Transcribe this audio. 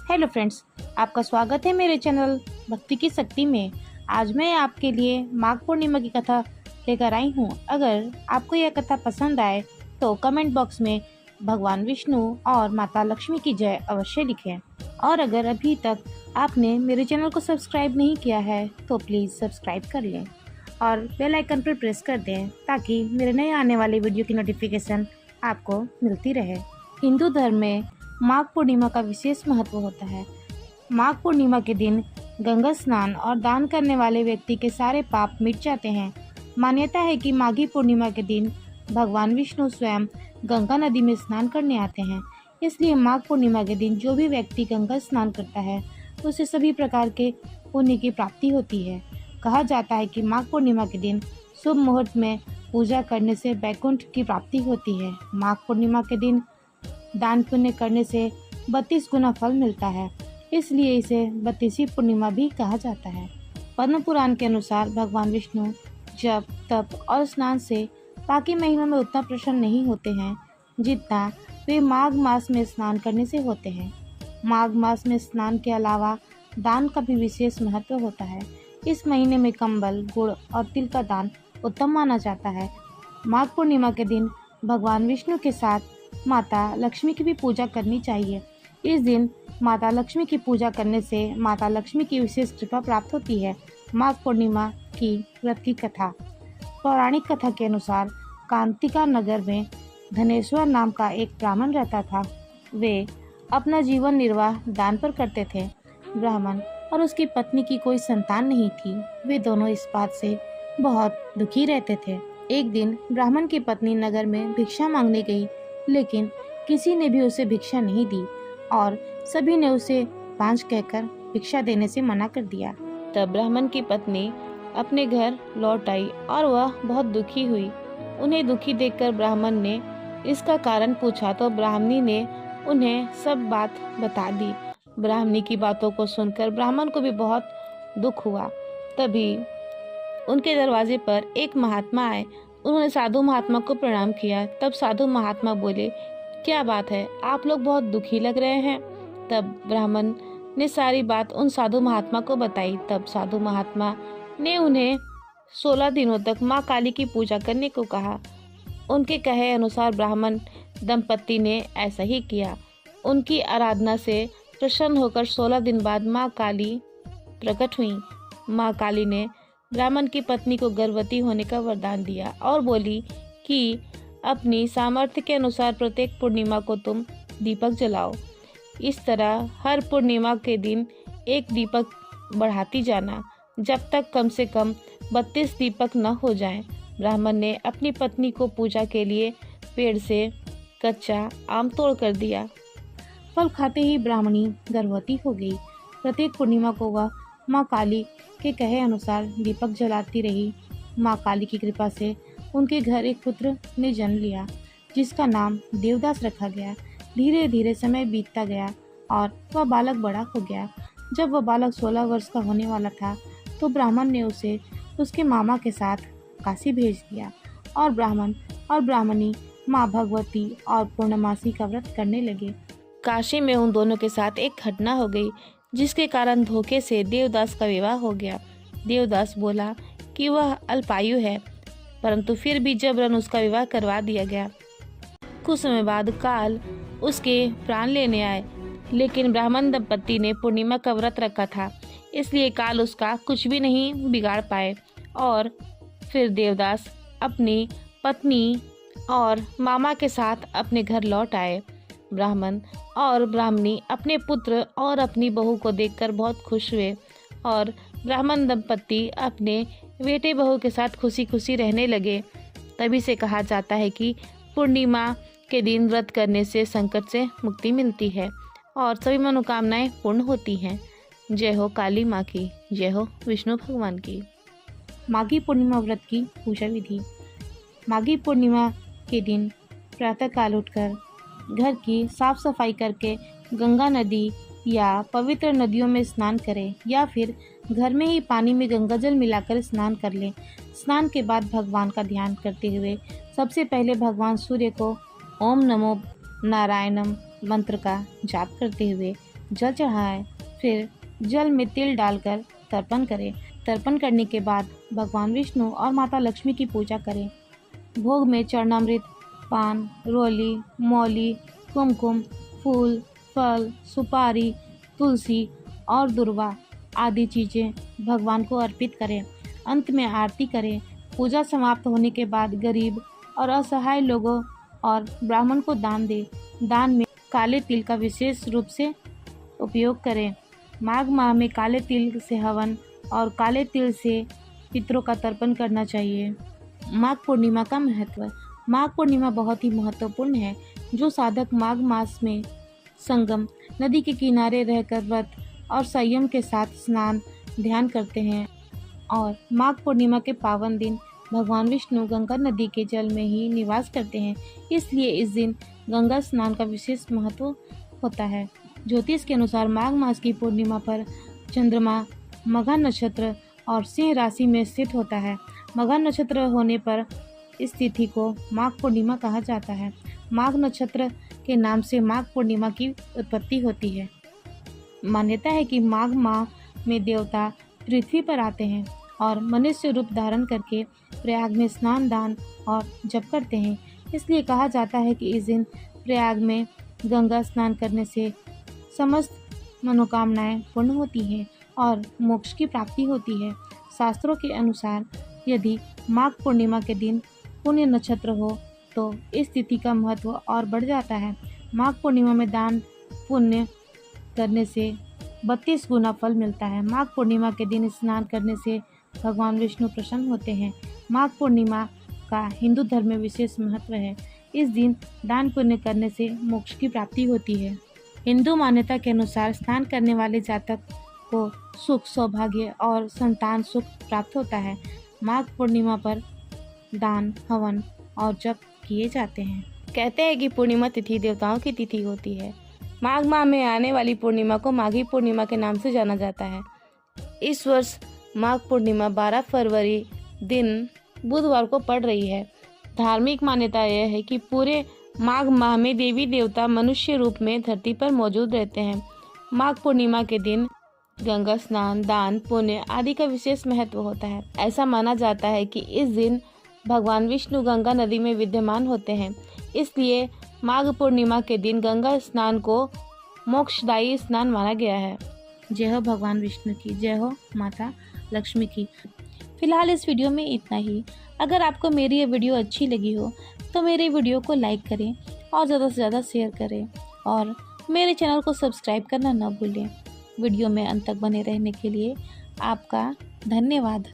Hello friends, आपका स्वागत है मेरे चैनल भक्ति की शक्ति में। आज मैं आपके लिए माघ पूर्णिमा की कथा लेकर आई हूँ। अगर आपको यह कथा पसंद आए तो कमेंट बॉक्स में भगवान विष्णु और माता लक्ष्मी की जय अवश्य लिखें। और अगर अभी तक आपने मेरे चैनल को सब्सक्राइब नहीं किया है तो प्लीज़ सब्सक्राइब कर लें और बेल आइकन पर प्रेस कर दें ताकि मेरे नए आने वाले वीडियो की नोटिफिकेशन आपको मिलती रहे। हिंदू धर्म में माघ पूर्णिमा का विशेष महत्व होता है। माघ पूर्णिमा के दिन गंगा स्नान और दान करने वाले व्यक्ति के सारे पाप मिट जाते हैं। मान्यता है कि माघी पूर्णिमा के दिन भगवान विष्णु स्वयं गंगा नदी में स्नान करने आते हैं। इसलिए माघ पूर्णिमा के दिन जो भी व्यक्ति गंगा स्नान करता है उसे सभी प्रकार के पुण्य की प्राप्ति होती है। कहा जाता है कि माघ पूर्णिमा के दिन शुभ मुहूर्त में पूजा करने से वैकुंठ की प्राप्ति होती है। माघ पूर्णिमा के दिन दान पुण्य करने से 32 गुना फल मिलता है, इसलिए इसे 32वीं पूर्णिमा भी कहा जाता है। पद्म पुराण के अनुसार भगवान विष्णु जप, तप और स्नान से बाकी महीनों में उतना प्रसन्न नहीं होते हैं जितना वे माघ मास में स्नान करने से होते हैं। माघ मास में स्नान के अलावा दान का भी विशेष महत्व होता है। इस महीने में कंबल, गुड़ और तिल का दान उत्तम माना जाता है। माघ पूर्णिमा के दिन भगवान विष्णु के साथ माता लक्ष्मी की भी पूजा करनी चाहिए। इस दिन माता लक्ष्मी की पूजा करने से माता लक्ष्मी की विशेष कृपा प्राप्त होती है। माघ पूर्णिमा की व्रत की कथा। पौराणिक कथा के अनुसार कांतिका नगर में धनेश्वर नाम का एक ब्राह्मण रहता था। वे अपना जीवन निर्वाह दान पर करते थे। ब्राह्मण और उसकी पत्नी की कोई संतान नहीं थी। वे दोनों इस बात से बहुत दुखी रहते थे। एक दिन ब्राह्मण की पत्नी नगर में भिक्षा मांगने गई, लेकिन किसी ने भी उसे भिक्षा नहीं दी और सभी ने उसे बांझ कहकर भिक्षा देने से मना कर दिया। तब ब्राह्मण की पत्नी अपने घर लौट आई और वह बहुत दुखी हुई। उन्हें दुखी देखकर ब्राह्मण ने इसका कारण पूछा तो ब्राह्मणी ने उन्हें सब बात बता दी। ब्राह्मणी की बातों को सुनकर ब्राह्मण को भी बहुत दुख हुआ। तभी उनके दरवाजे पर एक महात्मा आए। उन्होंने साधु महात्मा को प्रणाम किया। तब साधु महात्मा बोले, क्या बात है, आप लोग बहुत दुखी लग रहे हैं। तब ब्राह्मण ने सारी बात उन साधु महात्मा को बताई। तब साधु महात्मा ने उन्हें 16 दिनों तक माँ काली की पूजा करने को कहा। उनके कहे अनुसार ब्राह्मण दंपत्ति ने ऐसा ही किया। उनकी आराधना से प्रसन्न होकर 16 दिन बाद माँ काली प्रकट हुई। माँ काली ने ब्राह्मण की पत्नी को गर्भवती होने का वरदान दिया और बोली कि अपनी सामर्थ्य के अनुसार प्रत्येक पूर्णिमा को तुम दीपक जलाओ। इस तरह हर पूर्णिमा के दिन एक दीपक बढ़ाती जाना, जब तक कम से कम 32 दीपक न हो जाएं। ब्राह्मण ने अपनी पत्नी को पूजा के लिए पेड़ से कच्चा आम तोड़ कर दिया। फल खाते ही ब्राह्मणी गर्भवती हो गई। प्रत्येक पूर्णिमा को वह माँ काली के कहे अनुसार दीपक जलाती रही। माँ काली की कृपा से उनके घर एक पुत्र ने जन्म लिया, जिसका नाम देवदास रखा गया। धीरे धीरे समय बीतता गया और वह बालक बड़ा हो गया। जब वह बालक 16 वर्ष का होने वाला था तो ब्राह्मण ने उसे उसके मामा के साथ काशी भेज दिया और ब्राह्मण और ब्राह्मणी माँ भगवती और पूर्णमासी का व्रत करने लगे। काशी में उन दोनों के साथ एक घटना हो गई, जिसके कारण धोखे से देवदास का विवाह हो गया। देवदास बोला कि वह अल्पायु है, परंतु फिर भी जबरन उसका विवाह करवा दिया गया। कुछ समय बाद काल उसके प्राण लेने आए, लेकिन ब्राह्मण दंपत्ति ने पूर्णिमा का व्रत रखा था, इसलिए काल उसका कुछ भी नहीं बिगाड़ पाए। और फिर देवदास अपनी पत्नी और मामा के साथ अपने घर लौट आए। ब्राह्मण और ब्राह्मणी अपने पुत्र और अपनी बहू को देखकर बहुत खुश हुए और ब्राह्मण दंपत्ति अपने बेटे बहू के साथ खुशी खुशी रहने लगे। तभी से कहा जाता है कि पूर्णिमा के दिन व्रत करने से संकट से मुक्ति मिलती है और सभी मनोकामनाएं पूर्ण होती हैं। जय हो काली माँ की, जय हो विष्णु भगवान की। माघी पूर्णिमा व्रत की पूजा विधि। माघी पूर्णिमा के दिन प्रातःकाल उठकर घर की साफ सफाई करके गंगा नदी या पवित्र नदियों में स्नान करें या फिर घर में ही पानी में गंगा जल मिलाकर स्नान कर लें। स्नान के बाद भगवान का ध्यान करते हुए सबसे पहले भगवान सूर्य को ओम नमो नारायणम मंत्र का जाप करते हुए जल चढ़ाएं, फिर जल में तिल डालकर तर्पण करें। तर्पण करने के बाद भगवान विष्णु और माता लक्ष्मी की पूजा करें। भोग में चरणामृत, पान, रोली, मौली, कुमकुम, फूल, फल, सुपारी, तुलसी और दुर्वा आदि चीज़ें भगवान को अर्पित करें। अंत में आरती करें। पूजा समाप्त होने के बाद गरीब और असहाय लोगों और ब्राह्मण को दान दें। दान में काले तिल का विशेष रूप से उपयोग करें। माघ माह में काले तिल से हवन और काले तिल से पितरों का तर्पण करना चाहिए। माघ पूर्णिमा का महत्व। माघ पूर्णिमा बहुत ही महत्वपूर्ण है। जो साधक माघ मास में संगम नदी के किनारे रहकर व्रत और संयम के साथ स्नान ध्यान करते हैं और माघ पूर्णिमा के पावन दिन भगवान विष्णु गंगा नदी के जल में ही निवास करते हैं, इसलिए इस दिन गंगा स्नान का विशेष महत्व होता है। ज्योतिष के अनुसार माघ मास की पूर्णिमा पर चंद्रमा मघा नक्षत्र और सिंह राशि में स्थित होता है। मघा नक्षत्र होने पर इस तिथि को माघ पूर्णिमा कहा जाता है। माघ नक्षत्र के नाम से माघ पूर्णिमा की उत्पत्ति होती है। मान्यता है कि माघ माह में देवता पृथ्वी पर आते हैं और मनुष्य रूप धारण करके प्रयाग में स्नान, दान और जप करते हैं। इसलिए कहा जाता है कि इस दिन प्रयाग में गंगा स्नान करने से समस्त मनोकामनाएं पूर्ण होती हैं और मोक्ष की प्राप्ति होती है। शास्त्रों के अनुसार यदि माघ पूर्णिमा के दिन पुण्य नक्षत्र हो तो इस तिथि का महत्व और बढ़ जाता है। माघ पूर्णिमा में दान पुण्य करने से 32 गुना फल मिलता है। माघ पूर्णिमा के दिन स्नान करने से भगवान विष्णु प्रसन्न होते हैं। माघ पूर्णिमा का हिंदू धर्म में विशेष महत्व है। इस दिन दान पुण्य करने से मोक्ष की प्राप्ति होती है। हिंदू मान्यता के अनुसार स्नान करने वाले जातक को सुख, सौभाग्य और संतान सुख प्राप्त होता है। माघ पूर्णिमा पर दान, हवन और जप किए जाते हैं। कहते हैं कि पूर्णिमा तिथि देवताओं की तिथि होती है। माघ माह में आने वाली पूर्णिमा को माघी पूर्णिमा के नाम से जाना जाता है। इस वर्ष माघ पूर्णिमा 12 फरवरी दिन बुधवार को पड़ रही है। धार्मिक मान्यता यह है कि पूरे माघ माह में देवी देवता मनुष्य रूप में धरती पर मौजूद रहते हैं। माघ पूर्णिमा के दिन गंगा स्नान, दान, पुण्य आदि का विशेष महत्व होता है। ऐसा माना जाता है कि इस दिन भगवान विष्णु गंगा नदी में विद्यमान होते हैं, इसलिए माघ पूर्णिमा के दिन गंगा स्नान को मोक्षदायी स्नान माना गया है। जय हो भगवान विष्णु की, जय हो माता लक्ष्मी की। फिलहाल इस वीडियो में इतना ही। अगर आपको मेरी ये वीडियो अच्छी लगी हो तो मेरे वीडियो को लाइक करें और ज़्यादा से ज़्यादा शेयर करें और मेरे चैनल को सब्सक्राइब करना न भूलें। वीडियो में अंत तक बने रहने के लिए आपका धन्यवाद।